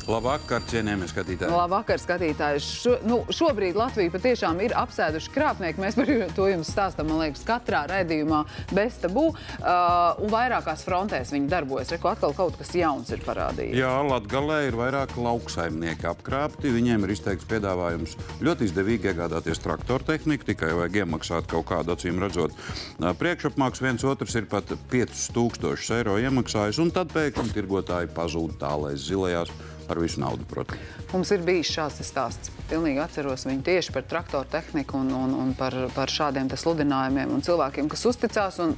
Labvakar, cienījamie skatītāji. Labvakar, skatītāji. Šobrīd Latvija patiešām ir apsēduši krāpnieki. Mēs par to jums stāstam, man liekas, katrā raidījumā bez tabū. Un vairākās frontēs viņi darbojas. Reku atkal kaut kas jauns ir parādījies. Jā, Latgalē ir vairāk lauksaimnieki apkrāpti. Viņiem ir izteikts piedāvājums ļoti izdevīgi iegādāties traktortehniku, tikai vajag iemaksāt kaut kādu, acīm redzot, priekšapmaksu. Viens otrs ir pat 5000 eiro iemaksājis, un tad pēkšņi tirgotāji pazūd tālais zilajās ar visu naudu, protams. Mums ir bijis šāds stāsts. Pilnīgi atceros viņu tieši par traktoru tehniku un par šādiem sludinājumiem un cilvēkiem, kas uzticās un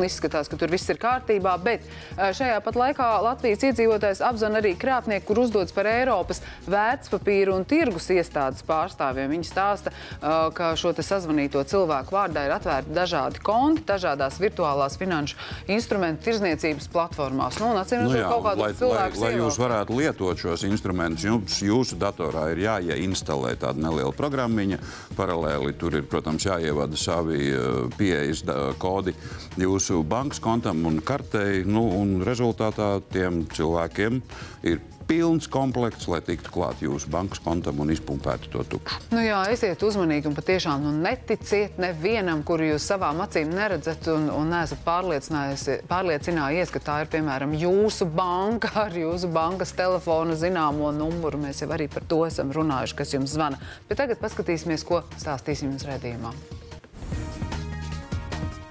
izskatās, ka tur viss ir kārtībā, bet šajā pat laikā Latvijas iedzīvotājs apzvan arī krāpnieku, kur uzdodas par Eiropas vērtspapīru un tirgus iestādes pārstāvjiem. Viņi stāsta, ka šo te sazvanīto cilvēku vārdā ir atvērti dažādi konti, dažādās virtuālās finanšu instrumentu tirzniecības platformās. Un acīm redzot, kaut kādus cilvēkus lai jūs varētu lietot šos instrumentus, jūsu datorā ir jāinstalē tāda neliela programmiņa. Paralēli tur ir, protams, jāievada savi pieejas kodi jūsu bankas kontam un kartei, un rezultātā tiem cilvēkiem ir pilns komplekts, lai tiktu klāt jūsu bankas kontam un izpumpētu to tukšu. Jā, esiet uzmanīgi un patiešām neticiet nevienam, kuru jūs savām acīm neredzat un neesat pārliecinājies, ka tā ir, piemēram, jūsu banka ar jūsu bankas telefonu zināmo numuru. Mēs jau arī par to esam runājuši, kas jums zvana. Bet tagad paskatīsimies, ko stāstīsim jums redzījumā.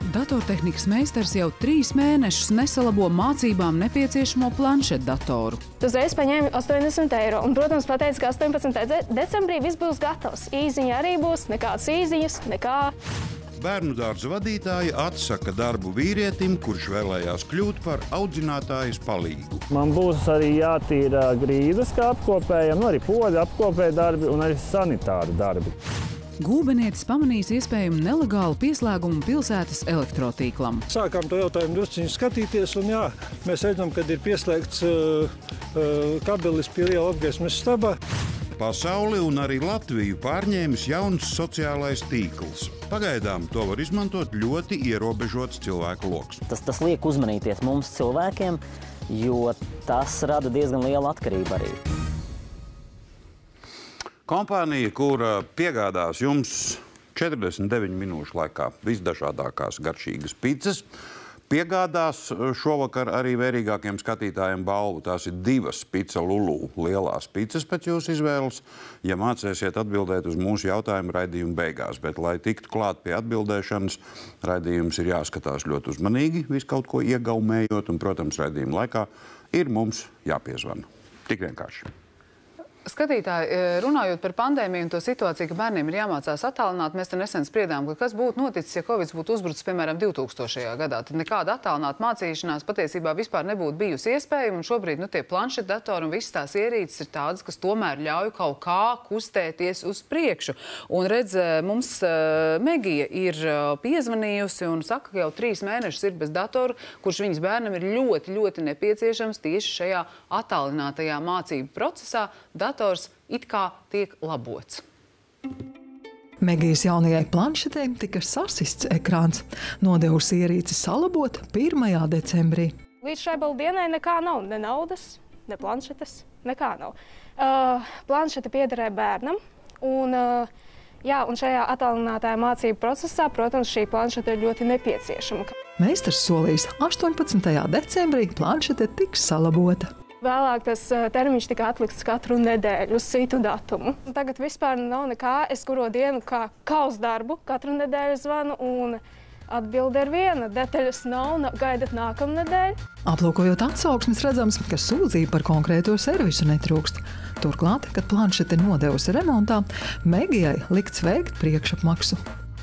Datortehnikas meistars jau 3 mēnešus nesalabo mācībām nepieciešamo planšetdatoru. Uzreiz paņēma 80 eiro un, protams, pateica, ka 18. decembrī viss būs gatavs. Īziņa arī būs, nekādas īziņas, nekā. Bērnu dārza vadītāja atsaka darbu vīrietim, kurš vēlējās kļūt par audzinātājas palīgu. Man būs arī jātīra grīdas kā apkopējam, arī poļu apkopēja darbi un arī sanitāri darbi. Gūbenietis pamanīs iespējumu nelegālu pieslēgumu pilsētas elektrotīklam. Sākām to jautājumu drusciņu skatīties, un mēs redzam, kad ir pieslēgts kabelis pie liela apgaismes staba. Pasauli un arī Latviju pārņēmis jauns sociālais tīkls. Pagaidām to var izmantot ļoti ierobežots cilvēku loks. Tas liek uzmanīties mums cilvēkiem, jo tas rada diezgan lielu atkarību arī. Kompānija, kura piegādās jums 49 minūšu laikā visdažādākās garšīgas picas, piegādās šovakar arī vērīgākiem skatītājiem balvu. Tās ir 2 Pizza Lulu lielās picas pēc jūsu izvēles, ja mācēsiet atbildēt uz mūsu jautājumu raidījuma beigās. Bet, lai tiktu klāt pie atbildēšanas, raidījums ir jāskatās ļoti uzmanīgi, visu kaut ko iegaumējot, un, protams, raidījuma laikā ir mums jāpiezvana. Tik vienkārši. Skatītāji, runājot par pandēmiju un to situāciju, ka bērniem ir jāmācās attālināt, mēs te nesen spriedām, ka kas būtu noticis, ja Covid būtu uzbrucis, piemēram, 2000. gadā. Tad nekāda attālināta mācīšanās patiesībā vispār nebūtu bijusi iespējama, un šobrīd tie planšetdatori un visas tās ierīces ir tādas, kas tomēr ļauj kaut kā kustēties uz priekšu. Un redz, mums Megija ir piezvanījusi un saka, ka jau 3 mēnešus ir bez datoru, kurš viņas bērnam ir ļoti, ļoti nepieciešams tieši šajā attālinātajā mācību procesā. Dators it kā tiek labots. Megijas jaunajai planšetei tika sasists ekrāns. Nodevusi ierīci salabot 1. decembrī. Līdz šai baldienai nekā nav. Ne naudas, ne planšetes, nekā nav. Planšete piederēja bērnam. Un šajā attālinātajā mācību procesā, protams, šī planšete ir ļoti nepieciešama. Meistars solījis 18. decembrī planšete tiks salabota. Vēlāk tas termiņš tika atlikts katru nedēļu uz citu datumu. Tagad vispār nav nekā. Es kuro dienu kā uz darbu katru nedēļu zvanu un atbilde ir viena. Detaļas nav, gaidat nākamnedēļ. Aplūkojot atsauksmes, redzams, ka sūdzība par konkrēto servisu netrūkst. Turklāt, kad planšete nodevusi remontā, Megijai likts veikt priekšapmaksu.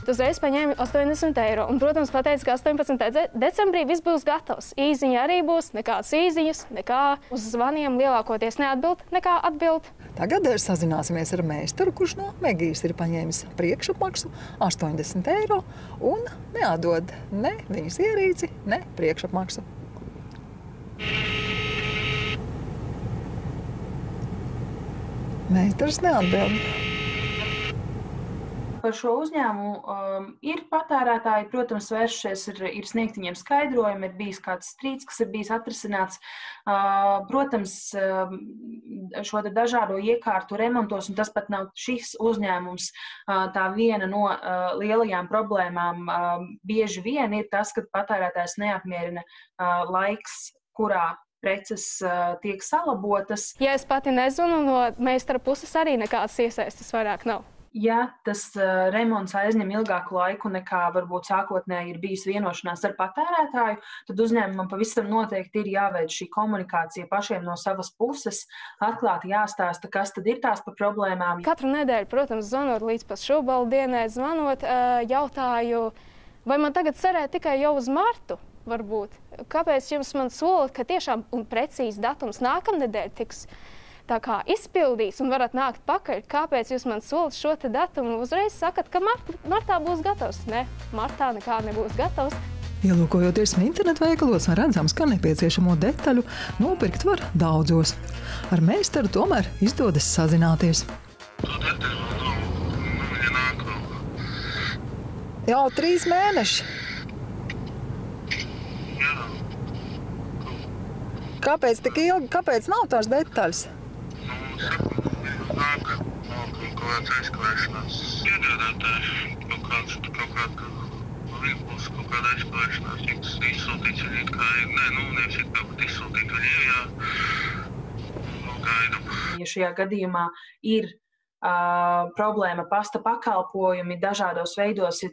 Uzreiz paņēma 80 eiro un, protams, pateica, ka 18. decembrī viss būs gatavs. Īziņa arī būs, nekādas īziņas, nekā uz zvaniem lielākoties neatbild, nekā atbild. Tagad sazināsimies ar meistaru, kurš no Megijas ir paņēmis priekšapmaksu 80 eiro un neatdod ne viņas ierīci, ne priekšapmaksu. Meistars neatbild. par šo uzņēmumu ir patērētāji, protams, vēršies, ir sniegt viņiem skaidrojumi, ir bijis kāds strīds, kas ir bijis atrisināts. Protams, šo dažādo iekārtu remontos, un tas pat nav šis uzņēmums, tā viena no lielajām problēmām bieži vien ir tas, ka patērētājs neapmierina laiks, kurā preces tiek salabotas. Ja es pati nezvanu, no meistara puses arī nekādas iesaistes vairāk nav. Ja tas remonts aizņem ilgāku laiku nekā varbūt sākotnēji ir bijis vienošanās ar patērētāju, tad uzņēmumam pavisam noteikti ir jāveic šī komunikācija pašiem no savas puses, atklāti jāstāsta, kas tad ir tās par problēmām. Katru nedēļu, protams, zvanot līdz pat šūbalu dienai, zvanot, jautāju, vai man tagad cerēt tikai jau uz martu, varbūt. Kāpēc jums man solat, ka tiešām un precīzi datums nākamnedēļ tiks tā kā izpildīs un varat nākt pakaļ? Kāpēc jūs man solat šo te datumu? Uzreiz sakat, ka martā būs gatavs. Ne, martā nekā nebūs gatavs. Ielūkojoties internetu veikalos, redzams, ka nepieciešamo detaļu nopirkt var daudzos. Ar meistaru tomēr izdodas sazināties. Jau 3 mēneši. Kāpēc tik ilgi? Kāpēc nav tās detaļas? Nāk kaut kāds aizkavēšanās. Piegādātāji kaut kāda būs kaut kāda aizkavēšanās. Viņas izsūtīts viņi kā ir. Nevis ir kaut kāda izsūtīta viņi ir, gaidam. Ja šajā gadījumā ir problēma pasta pakalpojumi dažādos veidos,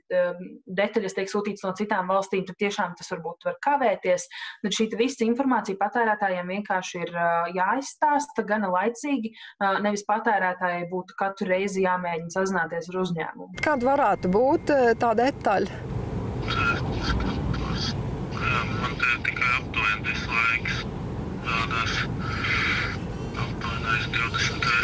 detaļas tiek sūtītas no citām valstīm, tad tiešām tas varbūt var kavēties. Tad šī visa informācija patērētājiem vienkārši ir jāizstāsta gana laicīgi, nevis patērētājai būtu katru reizi jāmēģina sazināties ar uzņēmumu. Kad varētu būt tā detaļa? Man te tikai aptuveni tas laiks tādās aptuveni aiz 23.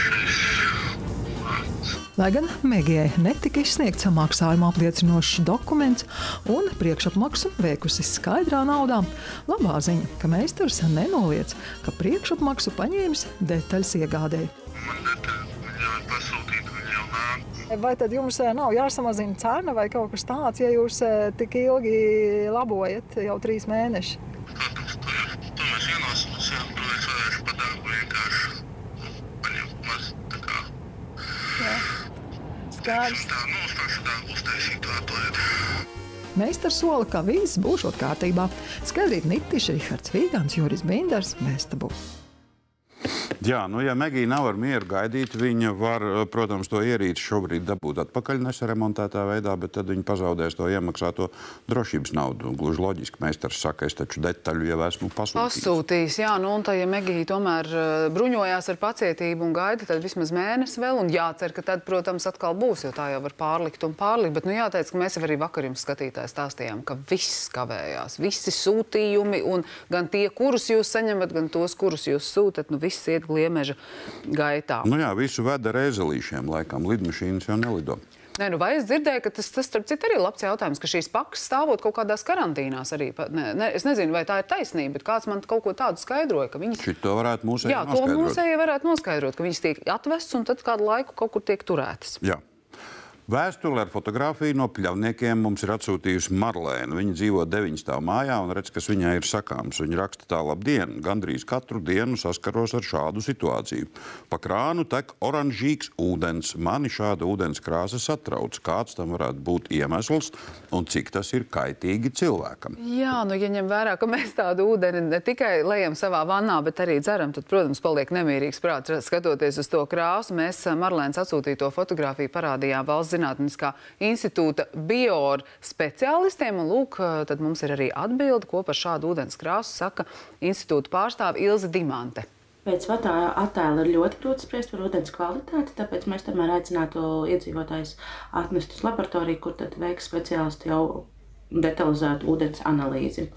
Lai gan Megijai netika izsniegts maksājuma apliecinošs dokuments un priekšapmaksu veikusi skaidrā naudā, labā ziņa, ka meistars nenoliedz, ka priekšapmaksu paņēmis detaļas iegādēji. Man detaļas viņi jau ir pasūtīti, viņi jau nāk. Vai tad jums nav jāsamazina cena vai kaut kas tāds, ja jūs tik ilgi labojat jau 3 mēneši? Protams, to mēs vienosimies, projekts varēšu pa darbu vienkārši paņemt maz tā kā. Jā. Skaidrs. Meistars sola, ka viss būšot kārtībā. Skaidrīt Nitiša, Rihards Vīgants, Juris Bindars, Vēstabu. Jā, ja Megija nav ar mieru gaidīt, viņa var, protams, to ierīci šobrīd dabūt atpakaļ nesaremontētā veidā, bet tad viņa pazaudēs to iemaksāto drošības naudu. Gluži loģiski, meistars saka, es taču detaļu jau esmu pasūtījis. Jā, un tā, ja Megija tomēr bruņojās ar pacietību un gaida, tad vismaz mēnesi vēl, un jācer, ka tad, protams, atkal būs, jo tā jau var pārlikt, bet jāteic, ka mēs jau arī vakar jums skatītāji stāstījām, ka viss kavējās, visi sūtījumi, un gan tie, kurus jūs saņemat, gan tos, kurus jūs sūtat, viss iet gliemeža gaitā. Jā, visu veda ar ēzelīšiem, laikam, lidmašīnas jau nelido. Vai es dzirdēju, ka tas starp citu arī labs jautājums, ka šīs pakas stāvot kaut kādās karantīnās arī. Es nezinu, vai tā ir taisnība, bet kāds man kaut ko tādu skaidroja, ka viņas... Šito varētu mūsēji noskaidrot. Jā, to mūsēji varētu noskaidrot, ka viņas tiek atvests un tad kādu laiku kaut kur tiek turētas. Jā. Vēstuli ar fotografiju no pļavniekiem mums ir atsūtījusi Marlēna. Viņa dzīvo 9 stāvu mājā un redz, kas viņai ir sakāms. Viņa raksta tā: labdien, gandrīz katru dienu saskaros ar šādu situāciju. Pa krānu tek oranžīgs ūdens. Mani šāda ūdens krāsa satrauc. Kāds tam varētu būt iemesls un cik tas ir kaitīgi cilvēkam? Jā, ja ņem vērā, ka mēs tādu ūdeni ne tikai lejam savā vannā, bet arī dzeram, tad, protams, paliek nemierīgs prāts skatoties uz to krāsu. Mēs Marlēnas atsūtīto fotografiju parādījām Valsts Zinātniskā institūta Bior speciālistiem, un lūk, tad mums ir arī atbilde, ko par šādu ūdens krāsu saka institūta pārstāve Ilze Dimante. Pēc attēla ir ļoti grūti spriest par ūdens kvalitāti, tāpēc mēs tomēr aicinātu iedzīvotājus atnest uz laboratoriju, kur tad veiks speciālisti jau detalizētu ūdens analīzi.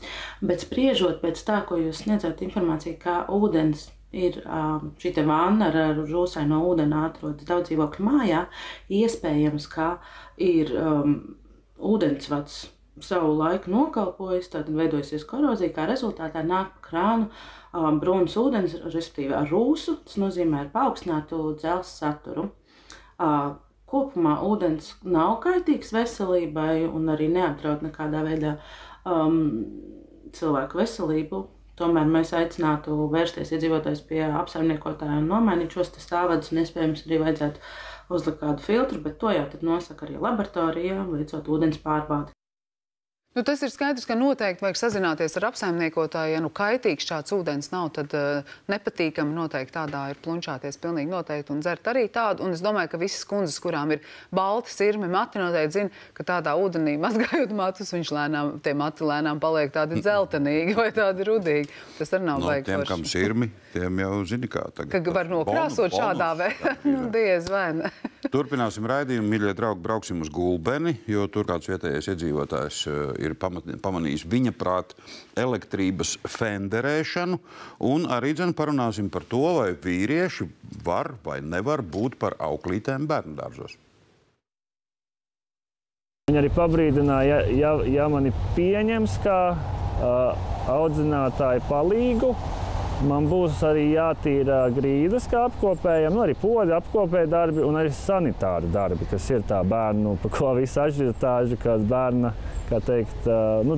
Bet spriežot pēc tā, ko jūs sniedzat informāciju, kā ūdens ir šī vanna ar rūsaino ūdeni atrodas daudz dzīvokļu mājā, iespējams, ka ir ūdensvads savu laiku nokalpojis, tad veidojusies korozija, kā rezultātā nāk pa krānu brūns ūdens, respektīvi ar rūsu, tas nozīmē ar paaugstinātu dzelzs saturu. kopumā ūdens nav kaitīgs veselībai un arī neapdraud nekādā veidā cilvēku veselību. Tomēr mēs aicinātu vērsties iedzīvotājus pie apsaimniekotāja un nomainīt šos stāvvadus, un iespējams arī vajadzētu uzlikt kādu filtru, bet to jau tad nosaka arī laboratorijā, veicot ūdens pārbaudi. Nu, tas ir skaidrs, ka noteikti vajag sazināties ar apsaimniekotāju. Ja kaitīgs šāds ūdens nav, tad nepatīkami noteikti tādā ir plunčāties pilnīgi noteikti un dzert arī tādu. Un es domāju, ka visas kundzes, kurām ir balti sirmi mati, noteikti zina, ka tādā ūdenī mazgājot matus, tie mati lēnām paliek tādi dzeltenīgi vai tādi rudīgi. Tas arī nav vajag forši. Tiem, kam sirmi, tiem jau zini kā tagad. Ka var nokrāsot šādā veidā. Nu, diez vai ne. Turpināsim raidījumu, mīļie draugi, brauksim uz Gulbeni, jo tur kāds vietējais iedzīvotājs ir pamanījis viņa prāt elektrības fenderēšanu, un arī parunāsim par to, vai vīrieši var vai nevar būt par auklītēm bērndārzos. Viņi arī pabrīdināja, ja mani pieņems kā audzinātāju palīgu, man būs arī jātīra grīdas kā apkopējiem, arī poļu apkopēja darbi un arī sanitāri darbi, kas ir tā bērnu, pa ko visa ažiotāža, kad bērna, kā teikt,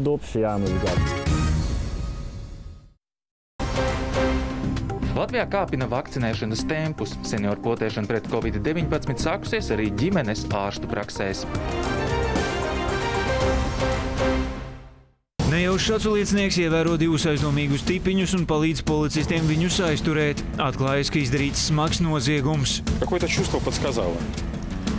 dupši jāmazgā. Latvijā kāpina vakcinēšanas tempus. Senioru potēšana pret Covid-19 sākusies arī ģimenes ārstu praksēs. Nejaušs aculiecinieks ievēro divus aizdomīgus tipiņus un palīdz policistiem viņus aizturēt. Atklājas, ka izdarīts smags noziegums. Какое-то чувство подсказало.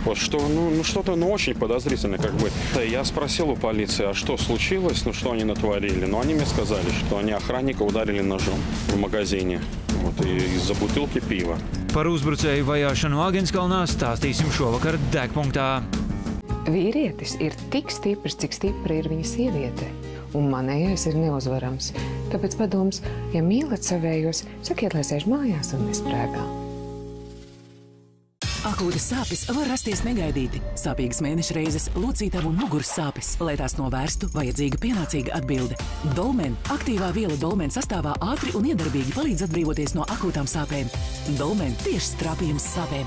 Вот что, что-то очень подозрительное, как бы. Я спросил у полиции, а что случилось, что они натворили. Но они мне сказали, что они охранника ударили ножом в магазине. Из-за бутылки пива. Par uzbrucēju vajāšanu Āgenskalnā stāstīsim šovakar Degpunktā. Vīrietis ir tik stiprs, cik stipra ir viņa sieviete. Un manējais ir neuzvarams. Tāpēc padoms, ja mīlat savējos, sakiet, lai sēž mājās un nesprēgā. Akūtas sāpes var rasties negaidīti. Sāpīgas mēneša reizes, locītavu un muguras sāpes. Lai tās novērstu, vajadzīga pienācīga atbilde. Dolmen. Aktīvā viela Dolmen sastāvā ātri un iedarbīgi palīdz atbrīvoties no akūtām sāpēm. Dolmen tieši strāpījums sāpēm.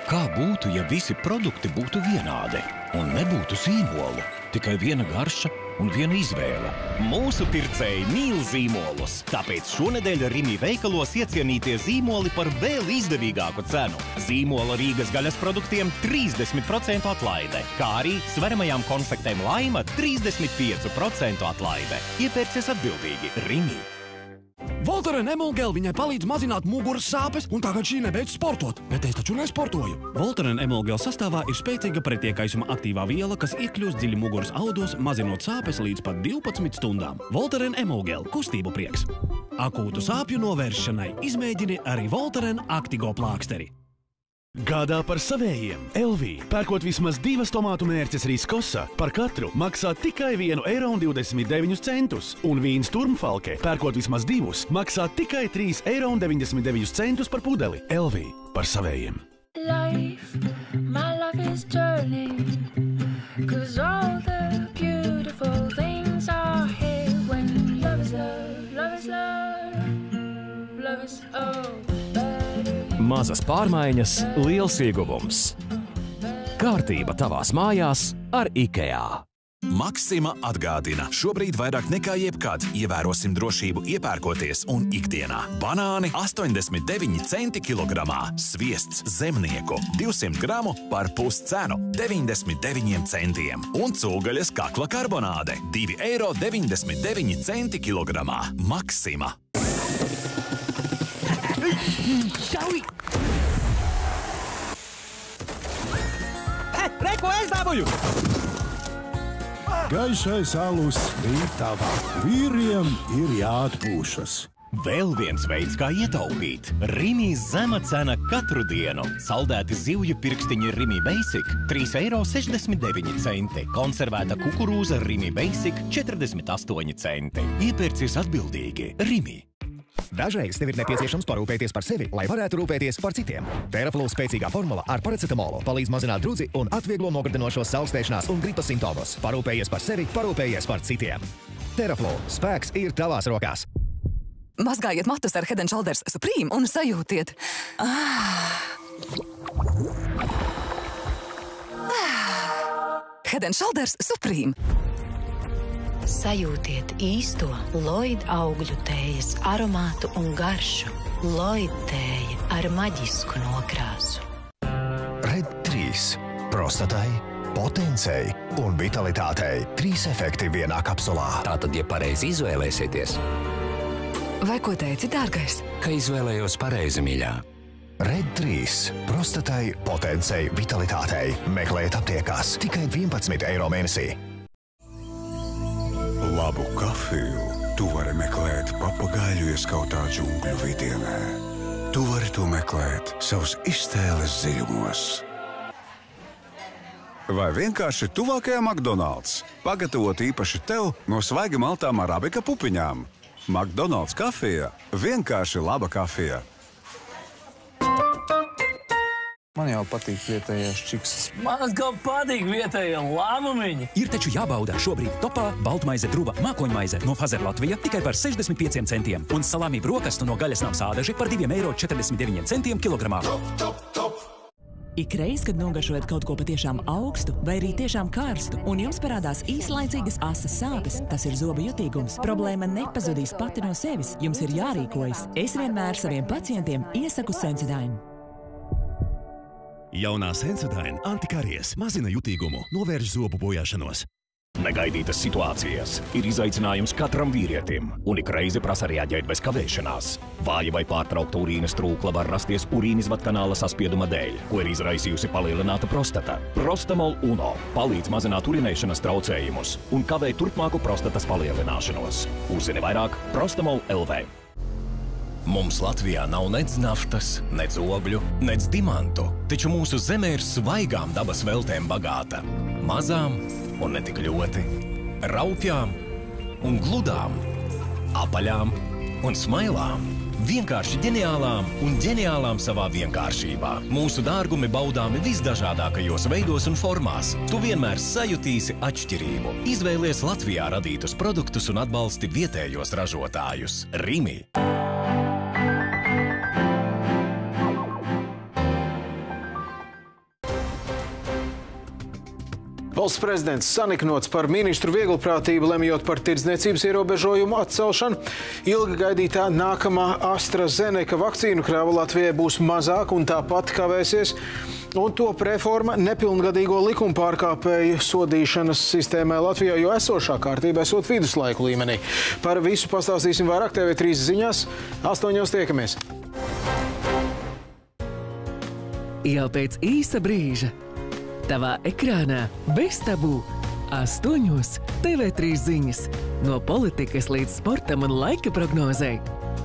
Kā būtu, ja visi produkti būtu vienādi un nebūtu zīmolu? Tikai viena garša un viena izvēle. Mūsu pircēji mīl zīmolus, tāpēc šonedēļ Rimi veikalos iecienītie zīmoli par vēl izdevīgāku cenu. Zīmola Rīgas gaļas produktiem 30% atlaide, kā arī sveramajām konfektēm Laima 35% atlaide. Iepērcies atbildīgi Rimi. Voltaren Emulgel viņai palīdz mazināt muguras sāpes, un tagad šī nebeidz sportot. Bet es taču nesportoju. Voltaren Emulgel sastāvā ir spēcīga pretiekaisuma aktīvā viela, kas iekļūst dziļi muguras audos, mazinot sāpes līdz pat 12 stundām. Voltaren Emulgel – kustību prieks. Akūtu sāpju novēršanai izmēģini arī Voltaren Actigo plāksteri. Gādā par savējiem. LV. Pērkot vismaz 2 tomātu mērces riskosa, par katru maksā tikai 1,29 eiro. Un vīns Turmfalke, pērkot vismaz 2, maksā tikai 3,99 eiro par pudeli. LV. Par savējiem. Life, my life is turning, 'cause all the beautiful things are here when love is love, love is love, love is oh. Mazas pārmaiņas, liels ieguvums. Kārtība tavās mājās ar IKEA. Maxima atgādina, šobrīd vairāk nekā jebkad ievērosim drošību iepērkoties un ikdienā. Banāni 89 centi kilogramā, sviests Zemnieku 200 gramu par puscenu 99 centiem un cūgaļas kakla karbonāde 2,99 centi kilogramā. Maxima. Šauj! Reko, es dabūju! Gaišais alus bija tavā. Vīriem ir jāatpūšas. Vēl viens veids, kā ietaupīt. Rimi zema cena katru dienu. Saldēti zivju pirkstiņi Rimi Basic 3,69 eiro. Konservēta kukurūza Rimi Basic 48 centi. Iepērcies atbildīgi Rimi. Dažreiz tev ir nepieciešams parūpēties par sevi, lai varētu rūpēties par citiem. Theraflu spēcīgā formula ar paracetamolu palīdz mazināt drudzi un atvieglo nogurdinošos saulstēšanās un gripas simptomus. Parūpējies par sevi, parūpējies par citiem. Theraflu spēks ir tavās rokās. Mazgājiet matus ar Head & Shoulders Supreme un sajūtiet. Head & Shoulders Supreme. Sajūtiet īsto Lloyd augļu tējas aromātu un garšu. Lloyd tēja ar maģisku nokrāsu. Red 3. Prostatai, potencei un vitalitātei. 3 efekti vienā kapsulā. Tātad, ja pareizi izvēlēsieties. Vai ko teici, dārgais? Ka izvēlējos pareizi, mīļā. Red 3. Prostatai, potencei, vitalitātei. Meklējiet aptiekās tikai 11 eiro mēnesī. Labu kafiju tu vari meklēt papagaiļu ieskautā džungļu vidienē. Tu vari to meklēt savus iztēles dziļumos. Vai vienkārši tuvākajā McDonald's, pagatavot īpaši tev no svaigi maltām arabika pupiņām. McDonald's kafija – vienkārši laba kafija. Man jau patīk vietējās čipsas. Man atkal patīk vietējie lāmumiņi. Ir taču jābauda šobrīd topā baltmaize druva mākoņmaize no Fazer Latvija tikai par 65 centiem un salāmī brokastu no gaļas nav sādaži par 2,49 € kilogramā. Ikreiz, kad nogaršojat kaut ko patiešām augstu vai arī tiešām karstu un jums parādās īslaicīgas asas sāpes, tas ir zobu jutīgums. Problēma nepazudīs pati no sevis, jums ir jārīkojas. Es vienmēr saviem pacientiem iesaku Sensodyne. Jaunā Sensodyne antikaries mazina jutīgumu, novērš zobu bojāšanos. Negaidītas situācijas ir izaicinājums katram vīrietim, un ik reizi prasa reaģēt bez kavēšanās. Vāja vai pārtraukta urīnas trūkla var rasties urīnizvadkanāla saspieduma dēļ, ko ir izraisījusi palielināta prostata. Prostamol Uno palīdz mazināt urinēšanas traucējumus un kavē turpmāku prostatas palielināšanos. Uzzini vairāk Prostamol LV. Mums Latvijā nav nec naftas, nec ogļu, nec dimantu, taču mūsu zeme ir svaigām dabas veltēm bagāta. Mazām un ne tik ļoti, raupjām un gludām, apaļām un smailām, vienkārši ģeniālām un ģeniālām savā vienkāršībā. Mūsu dārgumi baudāmi visdažādākajos veidos un formās. Tu vienmēr sajutīsi atšķirību. Izvēlies Latvijā radītus produktus un atbalsti vietējos ražotājus. Rimi! Valsts prezidents saniknots par ministru vieglprātību, lemjot par tirdzniecības ierobežojumu atcelšanu. Ilgi gaidītā nākamā AstraZeneca vakcīnu krāva Latvijai būs mazāk un tāpat kavēsies. Un top reforma nepilngadīgo likumpārkāpēju sodīšanas sistēmai Latvijā, jo esošā kārtība esot viduslaiku līmenī. Par visu pastāstīsim vairāk TV3 ziņās. 8:00 tiekamies. Jau pēc īsa brīža. Tavā ekrānā bez tabū 8:00 TV3 ziņas. No politikas līdz sportam un laika prognozei.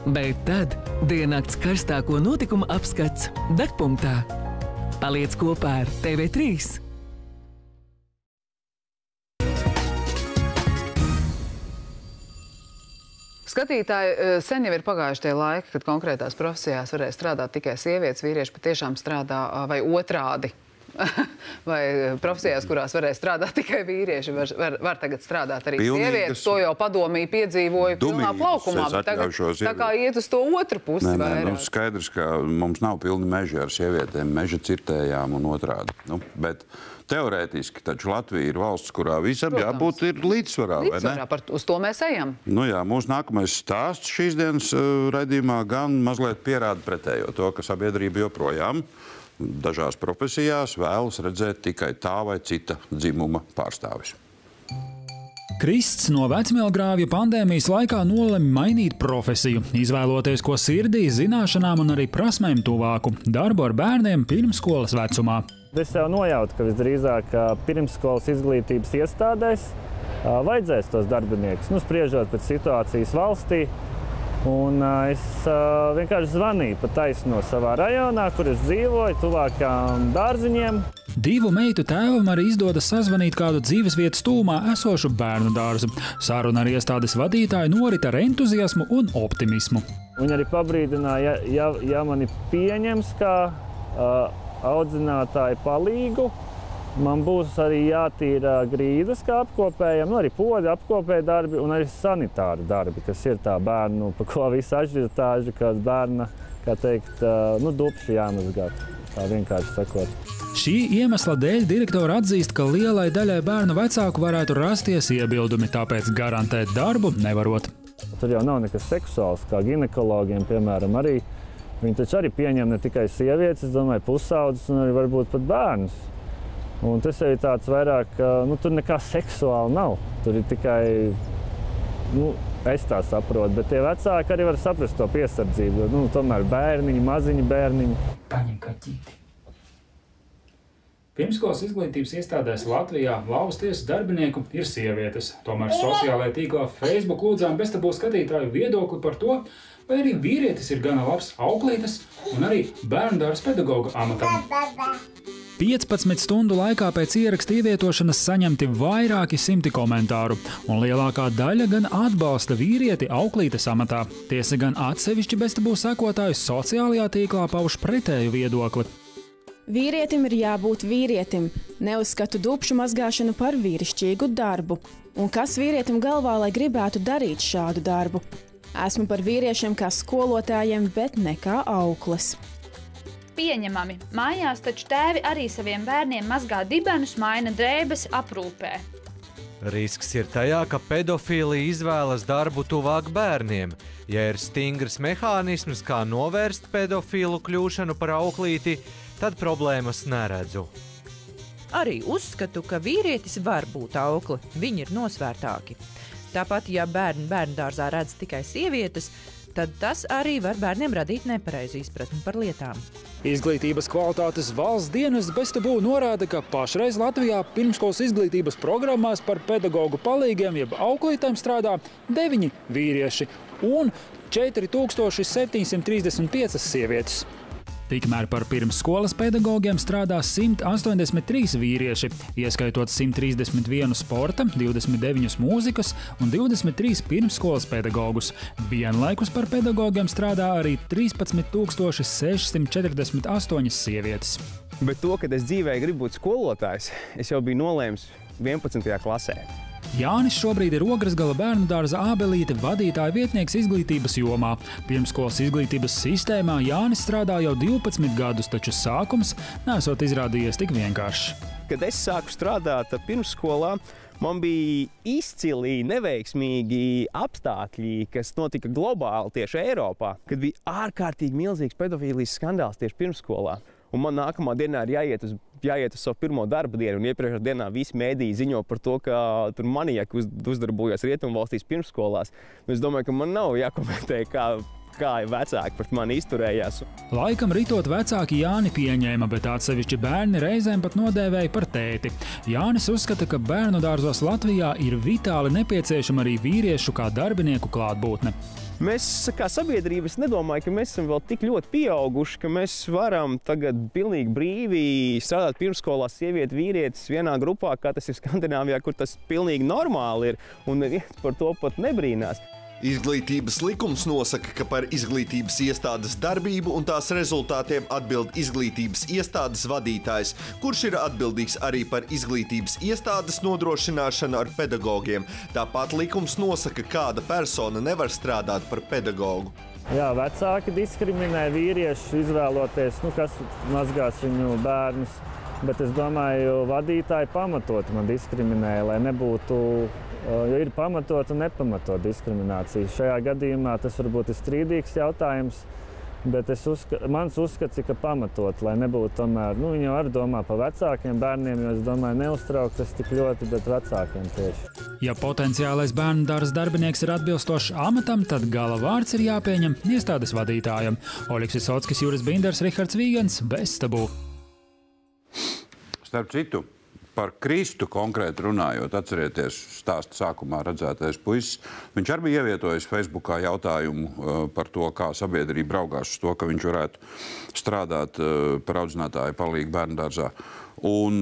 Bet tad diennakts karstāko notikumu apskats degpunktā. Paliec kopā ar TV3. Skatītāji, sen jau ir pagājuši tie laiki, kad konkrētās profesijās varēja strādāt tikai sievietes, vīrieši patiešām strādā vai otrādi. Vai profesijās, kurās varēja strādāt tikai vīrieši, var tagad strādāt arī sievietes. To jau padomī piedzīvoju pilnā plaukumā, bet tagad tā kā iet uz to otru pusi vairāk. Skaidrs, ka mums nav pilni meži ar sievietēm, meža cirtējām un otrādi. Bet teorētiski taču Latvija ir valsts, kurā visam jābūt ir līdzsvarā, vai ne? Uz to mēs ejam. Nu jā, mūsu nākamais stāsts šīs dienas raidījumā gan mazliet pierāda pretējo to, ka sabiedrība joprojām dažās profesijās vēlas redzēt tikai tā vai cita dzimuma pārstāvis. Krists no Vecmēlgrāvja pandēmijas laikā nolemj mainīt profesiju, izvēloties ko sirdī, zināšanām un arī prasmēm tuvāku - darbu ar bērniem pirmsskolas vecumā. Es jau nojautu, ka visdrīzāk pirmsskolas izglītības iestādēs vajadzēs tos darbiniekus, spriežot pēc situācijas valstī. Un es vienkārši zvanīju pa taisno savā rajonā, kur es dzīvoju, tuvākām dārziņiem. Divu meitu tēvam arī izdodas sazvanīt kādu dzīvesvietas tūmā esošu bērnu dārzu. Saruna ar iestādes vadītāju norit ar entuziasmu un optimismu. Viņi arī pabrīdināja, ja mani pieņems kā audzinātāju palīgu, man būs arī jātīra grīdas kā apkopējam, arī poļu apkopēja darbi un arī sanitāri darbi, kas ir tā bērnu, pa ko visu ažiotāžu, kad bērna, kā teikt, dupši jāmazgā, tā vienkārši sakot. Šī iemesla dēļ direktora atzīst, ka lielai daļai bērnu vecāku varētu rasties iebildumi, tāpēc garantēt darbu nevarot. Tur jau nav nekas seksuāls, kā ginekologiem, piemēram, arī. Viņi taču arī pieņem ne tikai sievietes, es domāju, pusaudzes un arī varbūt pat bērnus. Un tas ir tāds vairāk, tur nekā seksuāli nav. Tur ir tikai, es tā saprotu, bet tie vecāki arī var saprast to piesardzību. Tomēr bērniņi, maziņi bērniņi. Paņem kaķīti. Pirmskolas izglītības iestādēs Latvijā valsts tiesas darbinieku ir sievietes. Tomēr sociālajā tīklā Facebook lūdzām beztabū skatītāju viedokli par to, vai arī vīrietis ir gana labs auklītes un arī bērndārs pedagoga amatam. 15 stundu laikā pēc ieraksta ievietošanas saņemti vairāki simti komentāru, un lielākā daļa gan atbalsta vīrieti auklītes amatā. Tiesa gan atsevišķi beztabū sekotāju sociālajā tīklā pauž pretēju viedokli. Vīrietim ir jābūt vīrietim. Neuzskatu dupšu mazgāšanu par vīrišķīgu darbu. Un kas vīrietim galvā, lai gribētu darīt šādu darbu? Esmu par vīriešiem kā skolotājiem, bet ne kā aukles. Pieņemami. Mājās taču tēvi arī saviem bērniem mazgā dibenus, maina drēbes, aprūpē. Risks ir tajā, ka pedofīli izvēlas darbu tuvāk bērniem. Ja ir stingrs mehānisms, kā novērst pedofīlu kļūšanu par auklīti, tad problēmas neredzu. Arī uzskatu, ka vīrietis var būt aukli, viņi ir nosvērtāki. Tāpat, ja bērni bērndārzā redz tikai sievietes, tad tas arī var bērniem radīt nepareizu izpratni par lietām. Izglītības kvalitātes valsts dienests beztabū norāda, ka pašreiz Latvijā pirmskolas izglītības programmās par pedagogu palīgiem jeb auklītēm strādā 9 vīrieši un 4735 sievietes. Tikmēr par pirmsskolas pedagogiem strādā 183 vīrieši, ieskaitot 131 sporta, 29 mūzikas un 23 pirmsskolas pedagogus. Vienlaikus par pedagogiem strādā arī 13648 sievietes. Bet to, kad es dzīvē gribu būt skolotājs, es jau biju nolēmis 11. klasē. Jānis šobrīd ir Ograsgala bērnu dārza Ābelīte vadītāja vietnieks izglītības jomā. Pirmskolas izglītības sistēmā Jānis strādā jau 12 gadus, taču sākums nesot izrādījies tik vienkāršs. Kad es sāku strādāt pirmsskolā, man bija izcili neveiksmīgi apstākļi, kas notika globāli tieši Eiropā, kad bija ārkārtīgi milzīgs pedofīlijas skandāls tieši pirmsskolā. Un man nākamā dienā ir jāiet uz savu pirmo darba dienu, un iepriekšējā dienā visi mēdīji ziņo par to, ka tur maniaki uzdarbojas rietumvalstīs pirmsskolās. Es domāju, ka man nav jākomentē, kā vecāki pret mani izturējās. Laikam ritot vecāki Jāni pieņēma, bet atsevišķi bērni reizēm pat nodēvēja par tēti. Jānis uzskata, ka bērnu dārzos Latvijā ir vitāli nepieciešama arī vīriešu kā darbinieku klātbūtne. Mēs, kā sabiedrība, es nedomāju, ka mēs esam vēl tik ļoti pieauguši, ka mēs varam tagad pilnīgi brīvi strādāt pirmsskolās sievieti, vīrietis vienā grupā, kā tas ir Skandināvijā, kur tas pilnīgi normāli ir, un neviens par to pat nebrīnās. Izglītības likums nosaka, ka par izglītības iestādes darbību un tās rezultātiem atbild izglītības iestādes vadītājs, kurš ir atbildīgs arī par izglītības iestādes nodrošināšanu ar pedagogiem. Tāpat likums nosaka, kāda persona nevar strādāt par pedagogu. Jā, vecāki diskriminē vīriešu izvēloties, kas mazgās viņu bērnus, bet es domāju, vadītāji pamatot man diskriminē, lai nebūtu. Jo ir pamatot un nepamatot diskriminācija. Šajā gadījumā tas varbūt ir strīdīgs jautājums, bet mans uzskats ir, ka pamatot, lai nebūtu tomēr, viņi jau arī domā par vecākiem bērniem, jo es domāju, neuztraukt tas tik ļoti, bet vecākiem tieši. Ja potenciālais bērnu dārza darbinieks ir atbilstošs amatam, tad gala vārds ir jāpieņem iestādes vadītājam. Oļegs Visockis, Juris Binders, Rihards Vīgens, beztabū. Starp citu, par Kristu konkrēti runājot, atcerieties stāsta sākumā redzētais puisis. Viņš arī bija ievietojis Facebookā jautājumu par to, kā sabiedrība raugās uz to, ka viņš varētu strādāt par audzinātāju palīgu bērndārzā. Un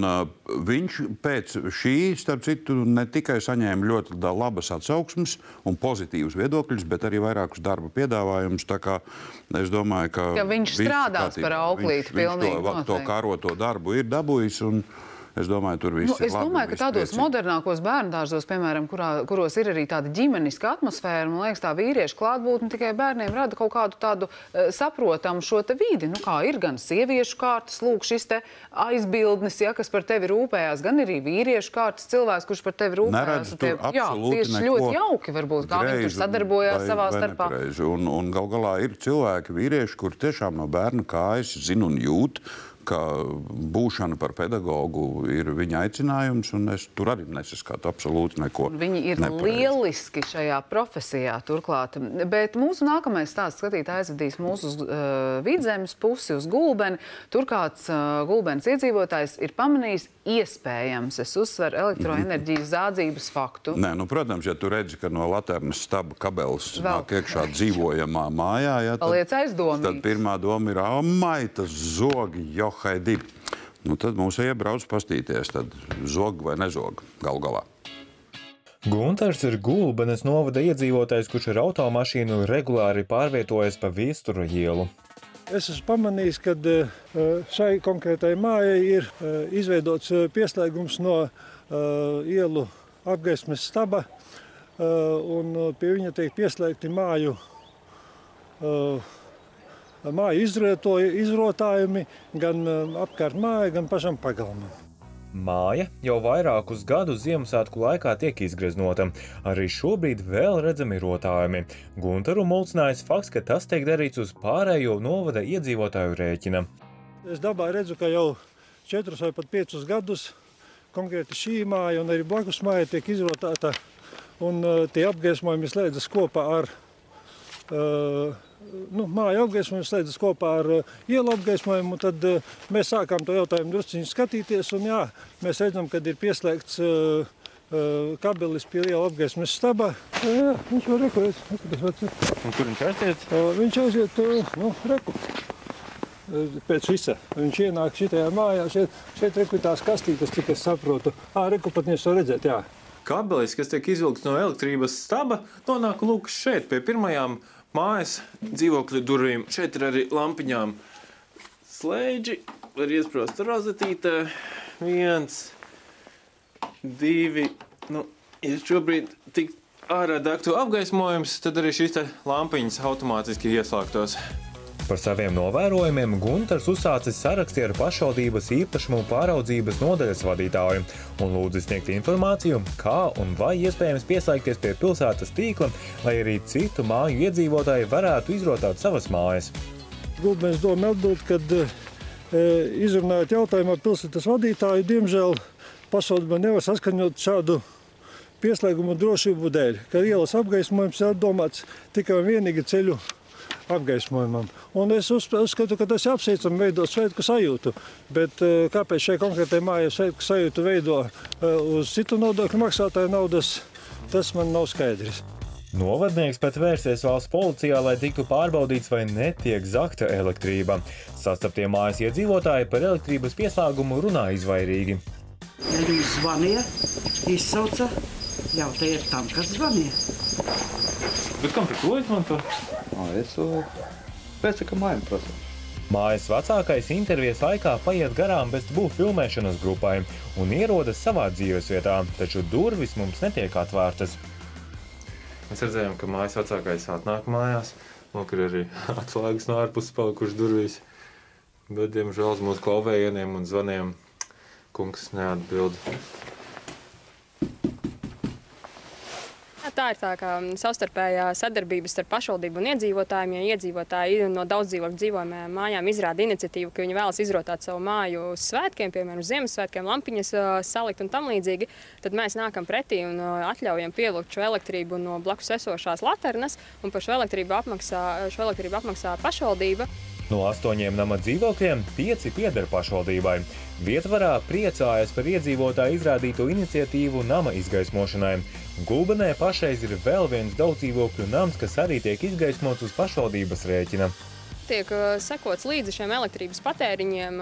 viņš pēc šī, starp citu, ne tikai saņēma ļoti labas atsauksmes un pozitīvus viedokļus, bet arī vairākus darba piedāvājumus. Tā kā es domāju, ka viņš strādās par auklīti pilnīgi noteikti. To karoto darbu ir dabūjis un Es domāju, tur viss ir labi. Es domāju, ka tādos modernākos bērndārzos, piemēram, kuros ir arī tāda ģimeniska atmosfēra, man liekas, tā vīriešu klātbūtne tikai bērniem rada kaut kādu tādu saprotamu šo te vidi. Nu, kā ir gan sieviešu kārtas, lūk, šis te aizbildnis, ja, kas par tevi rūpējās, gan arī vīriešu kārtas cilvēks, kurš par tevi rūpējās. Tieši ļoti jauki varbūt, kā viņi tur sadarbojās savā starpā. Un gal galā ir cilvēki, vīrieši, kur tiešām no bērna kājas zina un jūt, ka būšana par pedagogu ir viņa aicinājums, un es tur arī nesaskatu absolūti neko. Viņi ir lieliski šajā profesijā turklāt. Bet mūsu nākamais stāsts skatītāji aizvedīs mūsu uz Vidzemes pusi, uz Gulbeni. Tur kāds Gulbenes iedzīvotājs ir pamanījis iespējams, es uzsveru, elektroenerģijas zādzības faktu. Nē, nu, protams, ja tu redzi, ka no Laternas staba kabelis nāk iekšā dzīvojamā mājā, ja, tad pirmā doma ir, tas zogi, johaidi. Nu, tad mums iebrauc pastīties, tad zog vai nezog galu galā. Guntars ir Gulbenes novada iedzīvotājs, kurš ar automašīnu regulāri pārvietojas pa Viesturu ielu. Es esmu pamanījis, ka šai konkrētai mājai ir izveidots pieslēgums no ielu apgaismes staba, un pie viņa tiek pieslēgti māju izrotājumi gan apkārt māja, gan pašam pagalmam. Māja jau vairākus gadus Ziemassvētku laikā tiek izgreznota. Arī šobrīd vēl redzami rotājumi. Guntaru mulcinājis fakts, ka tas tiek darīts uz pārējo novada iedzīvotāju rēķina. Es dabā redzu, ka jau 4 vai pat 5 gadus konkrēti šī māja un arī blakus māja tiek izrotāta, un tie apgaismojumi slēdzas kopā ar māju apgaismojumu, slēdzas kopā ar ielu apgaismojumu, tad mēs sākām to jautājumu drusciņu skatīties, un jā, mēs redzam, kad ir pieslēgts kabelis pie ielu apgaismes staba. Jā, viņš var rekurēt. Un kur viņš aiziet? Viņš aiziet, reku. Pēc visa. Viņš ienāk šitajā mājā, šeit reku tās kastītes, cik es saprotu. Reku pat nevar redzēt, jā. Kabelis, kas tiek izvilkts no elektrības staba, nonāk lūk šeit pie pirmajām mājas dzīvokļu durvīm. Šeit ir arī lampiņām slēdži, var iesprost rozetītē. 1, 2, ja šobrīd tik ārā degtu apgaismojums, tad arī šīs te lampiņas automātiski ieslēgtos. Par saviem novērojumiem Guntars uzsācis saraksti ar pašvaldības īpašumu pāraudzības nodaļas vadītāju un lūdza sniegt informāciju, kā un vai iespējams pieslēgties pie pilsētas tīkla, lai arī citu māju iedzīvotāji varētu izrotāt savas mājas. Gulbenes doma atbild, kad izrunājot jautājumu ar pilsētas vadītāju, diemžēl pašvaldība nevar saskaņot šādu pieslēgumu drošību dēļ, ka ielas apgaismojums ir domāts tikai un vienīgi ceļu apgaismojumam. Un es uzskatu, ka tas ir apsveicami veido svētku sajūtu, bet kāpēc šai konkrētai mājai svētku sajūtu veido uz citu nodokļu maksātāju naudas, tas man nav skaidrs. Novadnieks pat vērsies valsts policijā, lai tiktu pārbaudīts, vai netiek zakta elektrība. Sastaptie mājas iedzīvotāji par elektrības pieslēgumu runā izvairīgi. Viņš zvanīja, izsauca, jautājiet tam, kas zvanīja. Bet kam par to izmanto? Es pēc kā mājām prasu. Mājas vecākais intervijas laikā paiet garām bez būvu filmēšanas grupai un ierodas savā dzīvesvietā, taču durvis mums netiek atvērtas. Mēs redzējām, ka mājas vecākais atnāk mājās, lūk, ir arī atslēgas no ārpuses palikušas durvīs, bet, diemžēl, uz mūsu klauvējieniem un zvaniem kungs neatbild. Tā ir tā kā savstarpējā sadarbība starp pašvaldību un iedzīvotājiem. Ja iedzīvotāji no daudzdzīvokļu dzīvojamajām mājām izrāda iniciatīvu, ka viņi vēlas izrotāt savu māju uz svētkiem, piemēram, uz Ziemassvētkiem, lampiņas salikt un tam līdzīgi, tad mēs nākam pretī un atļaujam pielūgt šo elektrību no blakus esošās Laternas, un par šo elektrību apmaksā pašvaldība. No 8 nama dzīvokļiem 5 pieder pašvaldībai. Vietvarā priecājas par iedzīvotāju izrādīto iniciatīvu nama izgaismošanai. Gulbenē pašreiz ir vēl viens daudzdzīvokļu nams, kas arī tiek izgaismots uz pašvaldības rēķina. Tiek sekots līdzi šiem elektrības patēriņiem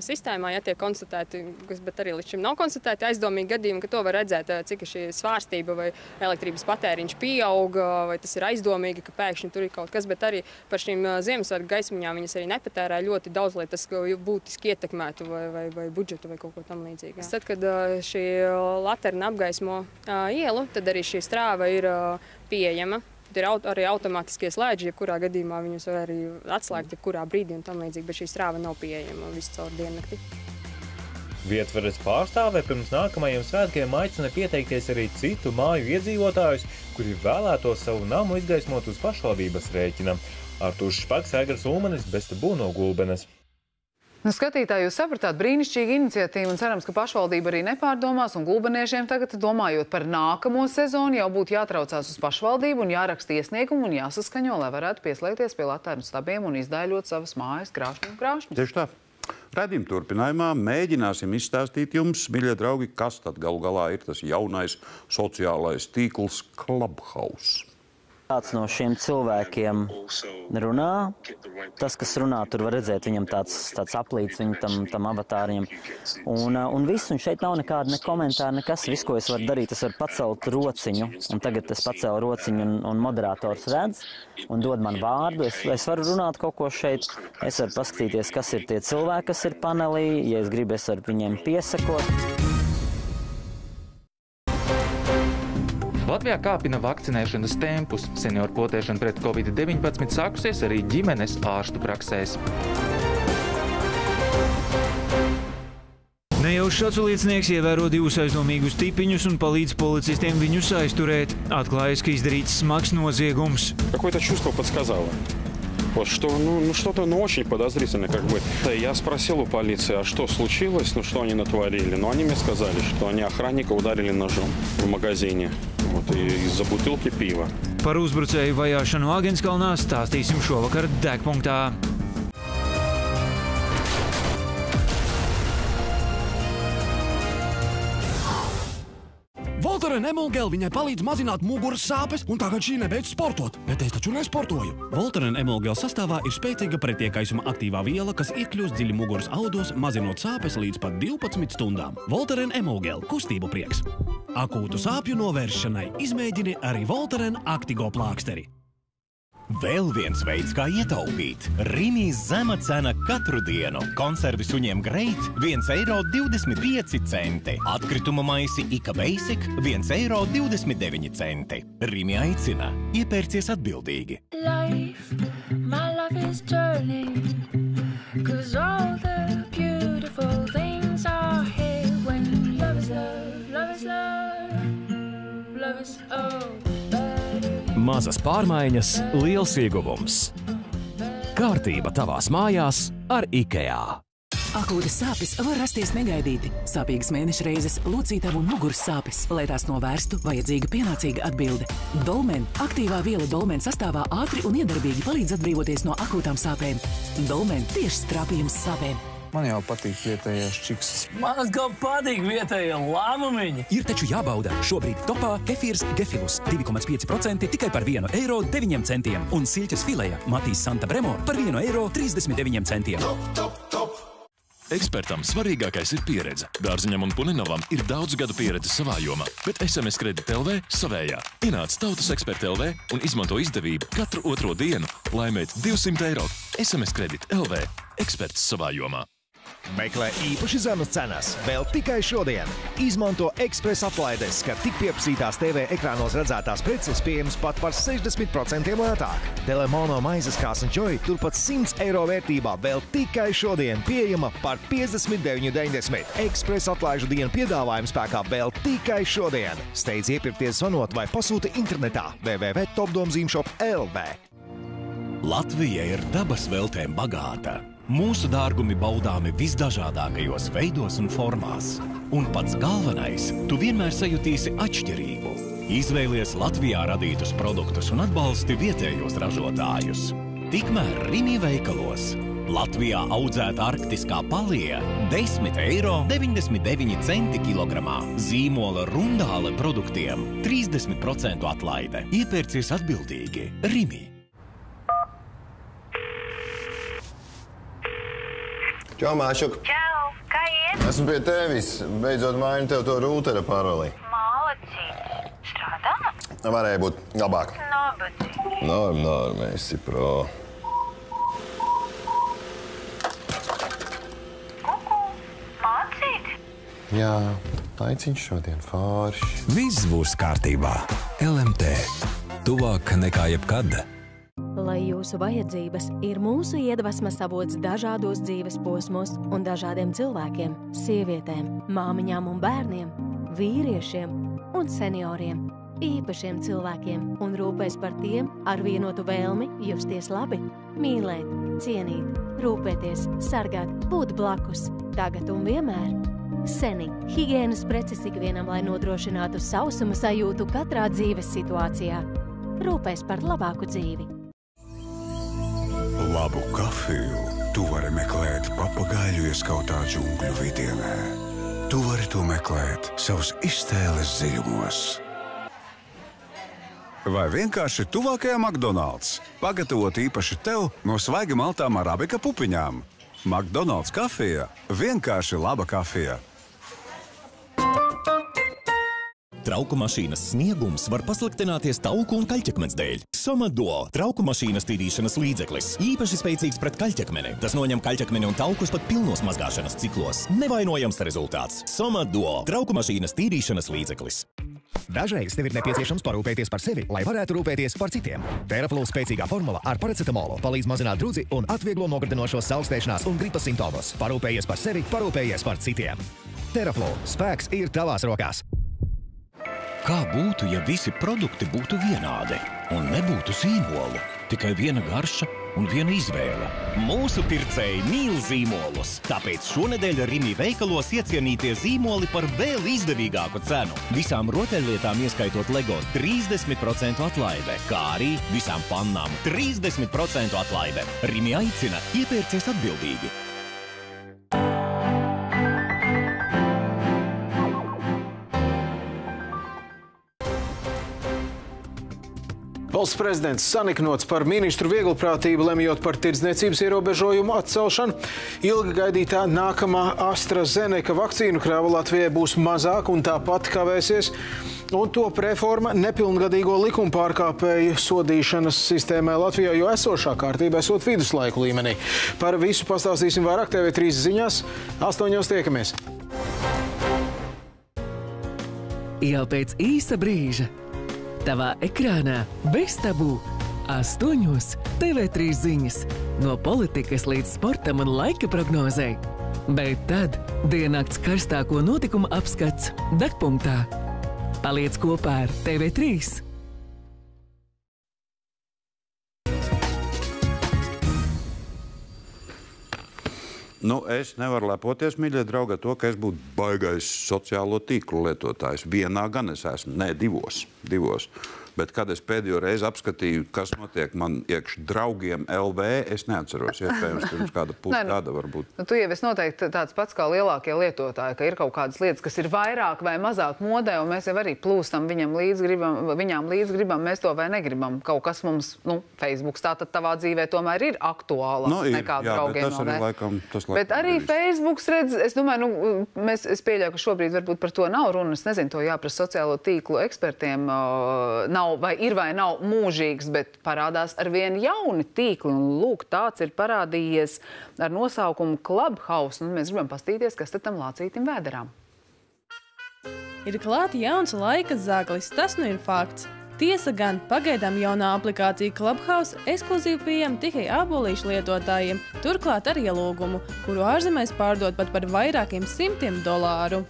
sistēmā, ja tiek konstatēti, bet arī līdz šim nav konstatēti aizdomīgi gadījumi, ka to var redzēt, cik ir šī svārstība vai elektrības patēriņš pieaug, vai tas ir aizdomīgi, ka pēkšņi tur ir kaut kas, bet arī par šīm Ziemassvētku gaismiņām viņas arī nepatērē ļoti daudz, lai tas būtiski ietekmētu vai budžetu vai kaut ko tam līdzīgu. Tad, kad šī laterna apgaismo ielu, tad arī šī strāva ir pieejama. Ir arī automātiskie slēdži, jebkurā gadījumā viņus var arī atslēgt, jebkurā brīdī un tam līdzīgi, bet šī strāva nav pieejama visu caur diennakti. Vietvaras pārstāve pirms nākamajiem svētkiem aicina pieteikties arī citu māju iedzīvotājus, kuri vēlētos savu namu izgaismot uz pašvaldības rēķina. Artūrs Špaks, Egars Ulmanis, Bestabū no Gulbenes. Skatītāji, jūs sapratāt, brīnišķīga iniciatīva un cerams, ka pašvaldība arī nepārdomās un gulbeniešiem tagad, domājot par nākamo sezonu, jau būtu jātraucās uz pašvaldību un jāraksta iesniegumu un jāsaskaņo, lai varētu pieslēgties pie laternu stabiem un izdaiļot savas mājas krāšņu un krāšņu. Tieši tā. Raidījuma turpinājumā mēģināsim izstāstīt jums, mīļie draugi, kas tad galu galā ir tas jaunais sociālais tīkls Clubhouse. Kāds no šiem cilvēkiem runā, tas, kas runā, tur var redzēt viņam tāds aplīts viņam tam avatārijam. Un viss, un šeit nav nekāda ne komentāra, nekas. Viss, ko es varu darīt, es varu pacelt rociņu, un tagad es pacēlu rociņu, un moderators redz, un dod man vārdu. Es varu runāt kaut ko šeit, es varu paskatīties, kas ir tie cilvēki, kas ir panelī, ja es gribu, es varu viņiem piesakot. Latvijā kāpina vakcinēšanas tempus. Senioru potēšana pret Covid-19 sākusies arī ģimenes ārstu praksēs. Nejaušs aculiecinieks ievēro divus aizdomīgus tipiņus un palīdz policistiem viņus aizturēt. Atklājas, ka izdarīts smags noziegums. Какое-то чувство подсказало. Вот что, что-то очень подозрительно, как бы. Я спросил у полиции, а что случилось, что они натворили. Но они мне сказали, что они охранника ударили ножом в магазине. Из-за бутылки пива. Par uzbrucēju vajāšanu Āgenskalnā stāstīsim šovakar Degpunktā. Voltaren Emulgel viņai palīdz mazināt muguras sāpes, un tagad šī nebeidz sportot. Bet es taču nesportoju. Voltaren Emulgel sastāvā ir spēcīga pretiekaisuma aktīvā viela, kas iekļūst dziļi muguras audos, mazinot sāpes līdz pat 12 stundām. Voltaren Emulgel – kustību prieks. Akūtu sāpju novēršanai izmēģini arī Voltaren Actigo plāksteri. Vēl viens veids, kā ietaupīt. Rimīs zema cena katru dienu. Konservi suņiem Greit – 1,25 €. Atkrituma maisi Ika Basic – 1,29 €. Rimi aicina. Iepērcies atbildīgi. Life, my life is turning, 'cause all the beautiful things are here when love is love, love is love, love is oh. Mazas pārmaiņas, liels ieguvums. Kārtība tavās mājās ar IKEA. Akūtas sāpes var rasties negaidīti. Sāpīgas mēneša reizes, locītavu un muguras sāpes. Lai tās novērstu, vajadzīga pienācīga atbilde. Dolmen – aktīvā viela Dolmen sastāvā ātri un iedarbīgi palīdz atbrīvoties no akūtām sāpēm. Dolmen – tieši strāpījums sāpēm. Man jau patīk vietējās čiksas. Man atkal patīk vietējie lāmumiņi. Ir taču jābauda. Šobrīd topā kefīrs Gefilus 2,5% tikai par 1,09 €. Un siļķes fileja Matīs Santa Bremo par 1,39 €. Ekspertam svarīgākais ir pieredze. Dārziņam un Puninovam ir daudz gadu pieredze savā jomā, bet SMS Kredit LV savējā. Ienāc Tautas Eksperti LV un izmanto izdevību katru otro dienu, laimēt 200 €. SMS Kredit LV. Eksperts savā jomā. Meklē īpaši zemes cenas vēl tikai šodien. Izmanto ekspresa atlaides, kad tik pieprasītās TV ekrānos redzētās preces pieejams pat par 60% lētāk. Telemono maizes krāsni Joy turpat 100 € vērtībā vēl tikai šodien pieejama par 59,90 €. Ekspresa atlaižu dienu piedāvājums spēkā vēl tikai šodien. Steidz iepirkties zvanot vai pasūti internetā www.topdomzīmshop.lv. Latvija ir dabas veltēm bagāta. Mūsu dārgumi baudāmi visdažādākajos veidos un formās. Un pats galvenais, tu vienmēr sajutīsi atšķirību. Izvēlies Latvijā radītus produktus un atbalsti vietējos ražotājus. Tikmēr Rimi veikalos. Latvijā audzēta arktiskā palija – 10,99 € kilogramā. Zīmola Rundāle produktiem – 30% atlaide. Iepērcies atbildīgi. Rimi. Čau, Māšuk! Čau! Kā iet? Esmu pie tevis. Beidzot mainu tev to rūtera paroli. Mālacīt. Strādā? Varēja būt labāk. Nabadzīgi. Norm, esi pro. Kuku, mācīt? Jā, laiciņš šodien forši. Viss būs kārtībā. LMT. Tuvāk nekā jebkad. Lai jūsu vajadzības ir mūsu iedvesmas avots dažādos dzīves posmos un dažādiem cilvēkiem, sievietēm, māmiņām un bērniem, vīriešiem un senioriem, īpašiem cilvēkiem un rūpēs par tiem ar vienotu vēlmi justies labi, mīlēt, cienīt, rūpēties, sargāt, būt blakus, tagad un vienmēr. Seni, higienas preces ikvienam, lai nodrošinātu sausuma sajūtu katrā dzīves situācijā. Rūpēs par labāku dzīvi. Labu kafiju tu vari meklēt papagaiļu ieskautā džungļu vidienē. Tu vari to meklēt savas iztēles dziļumos. Vai vienkārši tuvākajā McDonald's, pagatavot īpaši tev no svaigi maltām arabika pupiņām. McDonald's kafija – vienkārši laba kafija. Trauku mašīnas sniegums var pasliktināties tauku un kaļķakmens dēļ. Soma Duo – trauku mašīnas tīrīšanas līdzeklis. Īpaši spēcīgs pret kaļķakmeni. Tas noņem kaļķakmeni un taukus pat pilnos mazgāšanas ciklos. Nevainojams rezultāts. Soma Duo – trauku mašīnas tīrīšanas līdzeklis. Dažreiz tev ir nepieciešams parūpēties par sevi, lai varētu rūpēties par citiem. Theraflu spēcīgā formula ar paracetamolu palīdz mazināt drudzi un atvieglo nogurdinošos saulstēšanās un gripas simptomus. Parūpējies par sevi, parūpējies par citiem. Theraflu – spēks ir tavās rokās. Kā būtu, ja visi produkti būtu vienādi un nebūtu zīmolu? Tikai viena garša un viena izvēle. Mūsu pircēji mīl zīmolus, tāpēc šonedēļ Rimi veikalos iecienītie zīmoli par vēl izdevīgāku cenu. Visām rotaļlietām ieskaitot Lego 30% atlaide, kā arī visām pannām 30% atlaide. Rimi aicina iepērcies atbildīgi. Valsts prezidents saniknots par ministru vieglprātību, lemjot par tirdzniecības ierobežojumu atcelšanu. Ilgi gaidītā nākamā AstraZeneca vakcīnu krāva Latvijai būs mazāk un tāpat kavēsies. Un top reforma nepilngadīgo likuma pārkāpēju sodīšanas sistēmai Latvijā, jo esošā kārtība esot viduslaiku līmenī. Par visu pastāstīsim vairāk TV3 ziņās. 8:00 tiekamies. Jau pēc īsa brīža. Tavā ekrānā bez tabū 8:00 TV3 ziņas. No politikas līdz sportam un laika prognozei. Bet tad diennakts karstāko notikumu apskats degpunktā. Paliec kopā ar TV3. Es nevaru lepoties, mīļie draugi, to, ka es būtu baigais sociālo tīklu lietotājs. Vienā gan es esmu, ne, divos. Bet, kad es pēdējo reizi apskatīju, kas notiek man iekš draugiem LV, es neatceros, iespējams, pirms kāda pusgada varbūt. Tu jau esi noteikti tāds pats kā lielākie lietotāji, ka ir kaut kādas lietas, kas ir vairāk vai mazāk modē, un mēs jau arī plūstam viņām līdz gribam, mēs to vai negribam. Kaut kas mums, Facebooks tātad tavā dzīvē tomēr ir aktuālāks nekā draugiem LV. Bet arī Facebooks, redz, es domāju, es pieļauju, ka šobrīd varbūt par to nav runa, es nezinu, to jāprasa sociālo tīklu ekspertiem, vai ir vai nav mūžīgs, bet parādās arvien jauni tīkli. Un lūk, tāds ir parādījies ar nosaukumu Clubhouse. Un mēs gribam pastīties, kas tad tam lācītim vēderām. Ir klāt jauns laika zaglis, tas nu ir fakts. Tiesa gan, pagaidām jaunā aplikācija Clubhouse ekskluzīvi pieejama tikai ābolīšu lietotājiem, turklāt ar ielūgumu, kuru ārzemēs pārdod pat par vairākiem $100.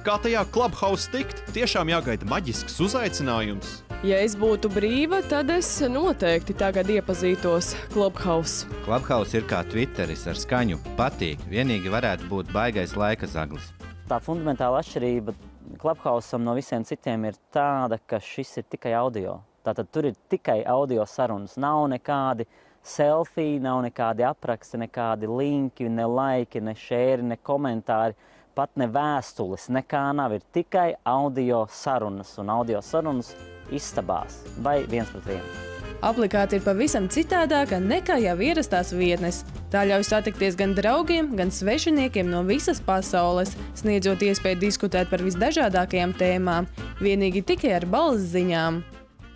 Kā tajā Clubhouse tikt, tiešām jāgaida maģisks uzaicinājums. Ja es būtu brīva, tad es noteikti tagad iepazītos Clubhouse. Clubhouse ir kā Twitteris ar skaņu. Patīk, vienīgi varētu būt baigais laika zaglis. Tā fundamentāla atšķirība Clubhouseam no visiem citiem ir tāda, ka šis ir tikai audio. Tātad tur ir tikai audio sarunas. Nav nekādi selfie, nav nekādi apraksti, nekādi linki, ne laiki, ne šēri, ne komentāri. Pat ne vēstules, nekā nav. Ir tikai audio sarunas un audio sarunas istabās vai 1 pret 1. Aplikācija ir pavisam citādāka nekā jau ierastās vietnes. Tā ļauj satikties gan draugiem, gan svešiniekiem no visas pasaules, sniedzot iespēju diskutēt par visdažādākajām tēmām, vienīgi tikai ar balss ziņām.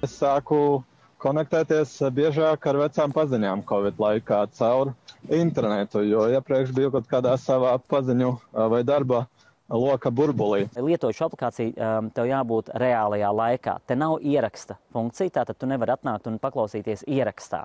Es sāku konektēties biežāk ar vecām paziņām Covid laikā caur internetu, jo iepriekš biju kaut kādā savā paziņu vai darba loka burbulī. Lietojot šo aplikāciju, tev jābūt reālajā laikā. Te nav ieraksta funkcija, tātad tu nevari atnākt un paklausīties ierakstā.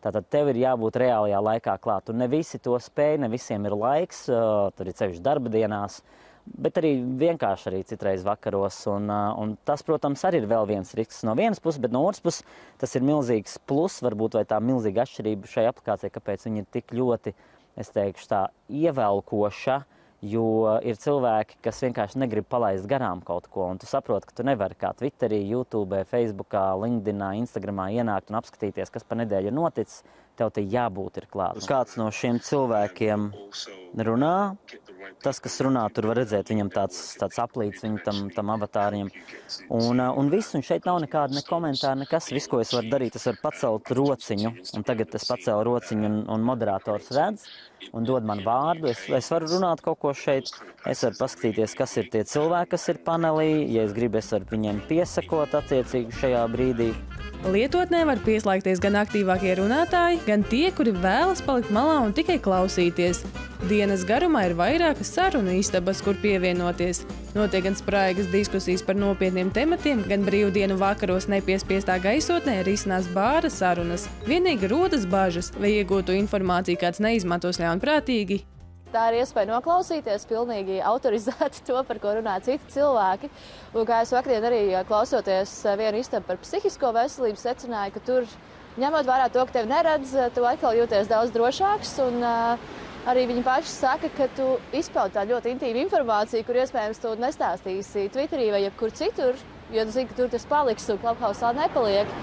Tātad tev ir jābūt reālajā laikā klāt. Un ne visi to spēj, ne visiem ir laiks, tur ir ceļš darba dienās, bet arī vienkārši arī citreiz vakaros. Un tas, protams, arī ir vēl viens risks no vienas puses, bet no otras puses tas ir milzīgs plus, varbūt vai tā milzīga atšķirība šai aplikācijai, kāpēc viņa ir tik ļoti, es teikšu tā, ievelkoša. Jo ir cilvēki, kas vienkārši negrib palaist garām kaut ko, un tu saproti, ka tu nevari kā Twitterī, YouTube, Facebookā, LinkedInā, Instagramā ienākt un apskatīties, kas pa nedēļu ir noticis, tev te jābūt ir klāt. Kāds no šiem cilvēkiem runā, tas, kas runā, tur var redzēt viņam tāds aplīts viņu tam avatārijam. Un viss, un šeit nav nekāda ne komentāra, nekas. Viss, ko es varu darīt, es varu pacelt rociņu, un tagad es pacēlu rociņu, un moderators redz, un dod man vārdu. Es varu runāt kaut ko šeit, es varu paskatīties, kas ir tie cilvēki, kas ir panelī. Ja es gribu, es varu viņiem piesakot attiecīgi šajā brīdī. Lietotnē var pieslēgties gan aktīvākie runātāji, gan tie, kuri vēlas palikt malā un tikai klausīties. Dienas garumā ir vairākas sarunu istabas, kur pievienoties. Notiek gan spraigas diskusijas par nopietniem tematiem, gan brīvdienu vakaros nepiespiestā gaisotnē risinās bāra sarunas. Vienīgi rodas bažas, vai iegūtu informāciju kāds neizmantos ļaunprātīgi. Tā ir iespēja noklausīties, pilnīgi autorizēt to, par ko runā citi cilvēki. Un kā es vakardien arī klausoties vienu istabu par psihisko veselību, secināju, ka tur, ņemot vērā to, ka tevi neredz, tu atkal jūties daudz drošāks. Un arī viņi paši saka, ka tu izpaudi tā ļoti intīmu informāciju, kur iespējams tu nestāstīsi Twitterī vai jebkur citur, jo tu zini, ka tur tas paliks un Clubhouse nepaliek.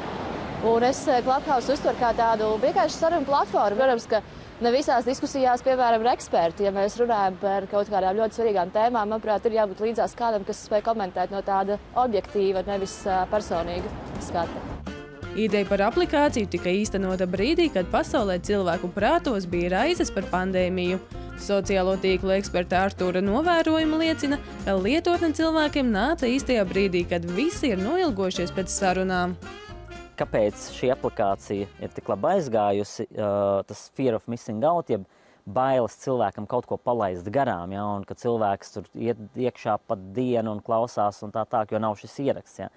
Un es Clubhouse uztveru kā tādu vienkārši sarunu platformu. Protams, ka ne visās diskusijās, piemēram, ir eksperti. Ja mēs runājam par kaut kādām ļoti svarīgām tēmām, manuprāt, ir jābūt līdzās kādam, kas spēj komentēt no tāda objektīva, nevis personīga skata. Ideja par aplikāciju tika īstenota brīdī, kad pasaulē cilvēku prātos bija raizes par pandēmiju. Sociālo tīklu eksperta Artūra novērojumi liecina, ka lietotne cilvēkiem nāca īstajā brīdī, kad visi ir noilgojušies pēc sarunām. Kāpēc šī aplikācija ir tik labi aizgājusi, tas fear of missing out, jeb bailes cilvēkam kaut ko palaist garām, ja, un ka cilvēks tur iet iekšā pat dienu un klausās un tā, jo nav šis ieraksts. Ja.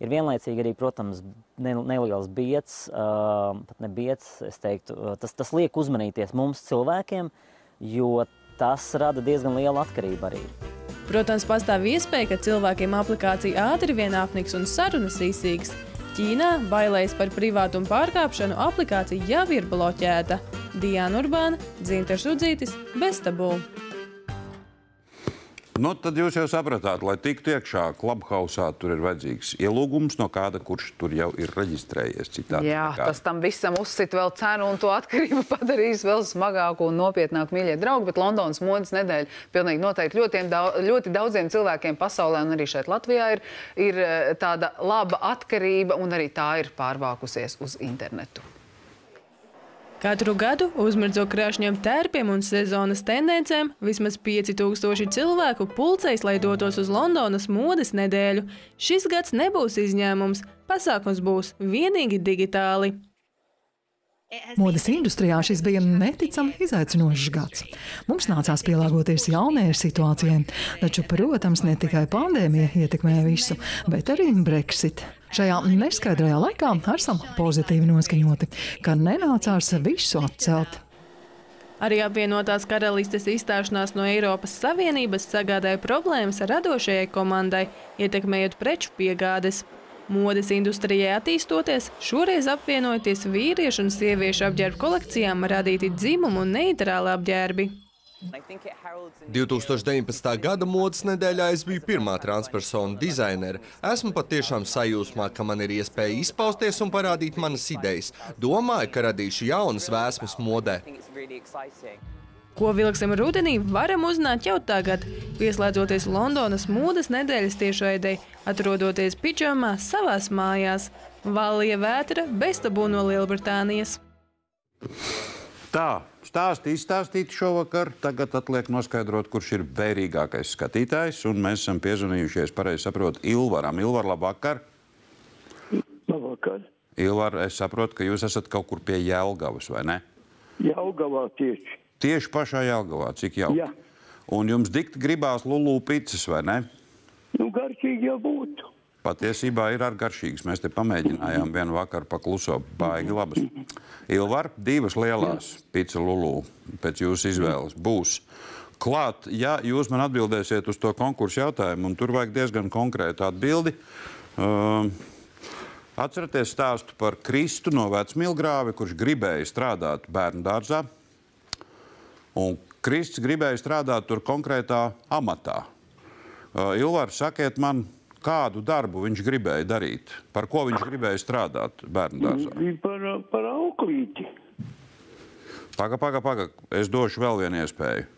Ir vienlaicīgi arī, protams, neliels bieds, pat ne bieds, es teiktu, tas liek uzmanīties mums cilvēkiem, jo tas rada diezgan lielu atkarību arī. Protams, pastāv iespēja, ka cilvēkiem aplikācija ātri vien apniks un sarunas īsīgas. Ķīnā bailējas par privātumu pārkāpšanu aplikācija jau ir bloķēta. Diana Urbāna, Dzintars Udzītis, bez tabū. Nu, tad jūs jau sapratāt, lai tiktu iekšā Clubhouse'ā, tur ir vajadzīgs ielūgums no kāda, kurš tur jau ir reģistrējies citādi. Jā, tas tam visam uzsit vēl cenu un to atkarību padarīs vēl smagāku un nopietnāku, mīļie draugi, bet Londonas modes nedēļa pilnīgi noteikti ļoti daudziem cilvēkiem pasaulē un arī šeit Latvijā ir tāda laba atkarība un arī tā ir pārvākusies uz internetu. Katru gadu, uzmirdzot krāšņiem tērpiem un sezonas tendencēm, vismaz 5000 cilvēku pulcējas, lai dotos uz Londonas modes nedēļu. Šis gads nebūs izņēmums. Pasākums būs vienīgi digitāli. Modes industrijā šis bija neticami izaicinošs gads. Mums nācās pielāgoties jaunajai situācijai, taču, protams, ne tikai pandēmija ietekmēja visu, bet arī Brexit. Šajā neskaidrajā laikā esam pozitīvi noskaņoti, ka nenācās visu atcelt. Arī apvienotās karalistes izstāšanās no Eiropas Savienības sagādāja problēmas radošajai komandai, ietekmējot preču piegādes. Modes industrijai attīstoties, šoreiz apvienojoties vīriešu un sieviešu apģērbu kolekcijām radīti dzimumu un neitrāli apģērbi. 2019. gada modes nedēļā es biju pirmā transpersona dizainere. Esmu patiešām sajūsmā, ka man ir iespēja izpausties un parādīt manas idejas. Domāju, ka radīšu jaunas vēsmas modē. Ko vilksim rudenī, varam uzzināt jau tagad, pieslēdzoties Londonas modes nedēļas tiešraidei, atrodoties pidžamā savās mājās. Valija Vētra bez tabū no Lielbritānijas. Tā, izstāstīti šovakar. Tagad atliek noskaidrot, kurš ir vērīgākais skatītājs. Un mēs esam piezvanījušies, pareizi saprotu, Ilvaram. Ilvar, labvakar. Labvakar. Ilvar, es saprotu, ka jūs esat kaut kur pie Jelgavas, vai ne? Jelgavā tieši. Tieši pašā Jelgavā, cik jauki. Jā. Un jums dikti gribās Lulu picas, vai ne? Nu, garšīgi jau būtu. Patiesībā ir ar garšīgas. Mēs te pamēģinājām vienu vakaru pakluso, baigi labas. Ilvar, 2 lielās pica Lulu pēc jūsu izvēles būs. Klāt, ja jūs man atbildēsiet uz to konkursu jautājumu, un tur vajag diezgan konkrētu atbildi. Atceraties stāstu par Kristu no Vecmilgrāvi, kurš gribēja strādāt bērnu dārzā. Un Kristus gribēja strādāt tur konkrētā amatā. Ilvar, sakiet man, kādu darbu viņš gribēja darīt? Par ko viņš gribēja strādāt bērnu dārzā? Par auklīti. Paga. Es došu vēl vienu iespēju.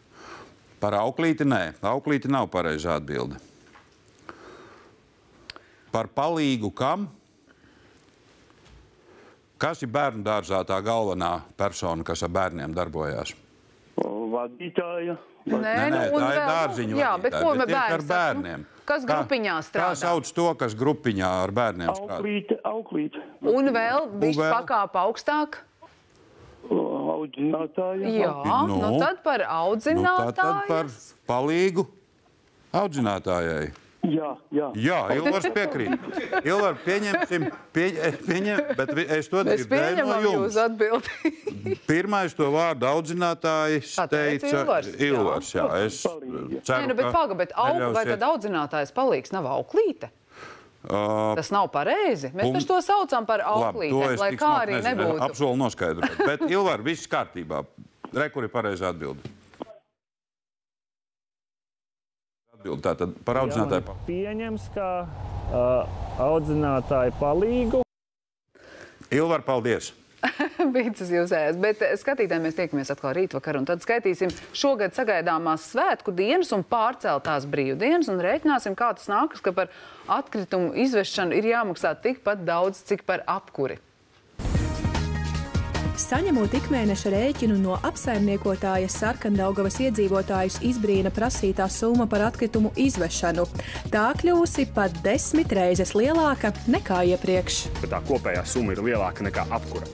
Par auklīti nē. Auklīti nav pareizā atbilde. Par palīgu kam? Kas ir bērnu dārzā tā galvenā persona, kas ar bērniem darbojās? Vadītāja. Nē, tā ir dārziņa vadītāja, bet tieši ar bērniem. Kas grupiņā strādā? Kā sauc to, kas grupiņā ar bērniem strādā? Auklīte. Un vēl bišķi pakāpa augstāk? Audzinātāja. Jā, nu tad par audzinātāju. Tad par palīgu audzinātājai. Jā. Jā, Ilvars piekrīt. Ilvar, pieņemsim, bet es to dzirdēju no jums. Jūs atbildi. Pirmais to vārdu audzinātājs teica Ilvars. Jā, es ceru, bet vai tad audzinātājs palīgs nav auklīte? Tas nav pareizi. Mēs taču to saucam par auklītēm, lai kā arī nebūtu. Apsolu noskaidrot. Bet Ilvar, viss kārtībā. Kur ir pareizā atbilde? Tātad par audzinātāju palīgu. Pieņems, ka audzinātāju palīgu. Ilvar, paldies! Bīcas jūs ēst, bet skatītāji mēs tiekamies atkal rītvakar, un tad skaitīsim šogad sagaidāmās svētku dienas un pārceltās brīvdienas, un rēķināsim, kā tas nākas, ka par atkritumu izvešanu ir jāmaksā tikpat daudz, cik par apkuri. Saņemot ikmēneša rēķinu no apsaimniekotājas, Sarkandaugavas iedzīvotājus izbrīna prasītā summa par atkritumu izvešanu. Tā kļūsi pat 10 reizes lielāka nekā iepriekš. Tā kopējā summa ir lielāka nekā apkura.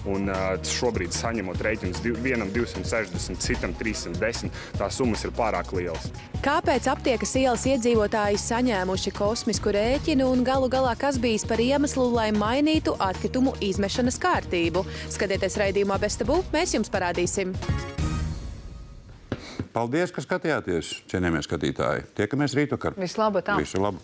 Un šobrīd saņemot rēķinus vienam 260, citam 310, tās summas ir pārāk lielas. Kāpēc Aptiekas ielas iedzīvotāji saņēmuši kosmisku rēķinu un galu galā kas bijis par iemeslu, lai mainītu atkritumu izmešanas kārtību? Skatieties raidījumā Bez tabū, mēs jums parādīsim. Paldies, ka skatījāties, cienījamie skatītāji. Tiekamies rītvakar. Visu labu tā. Visu labu.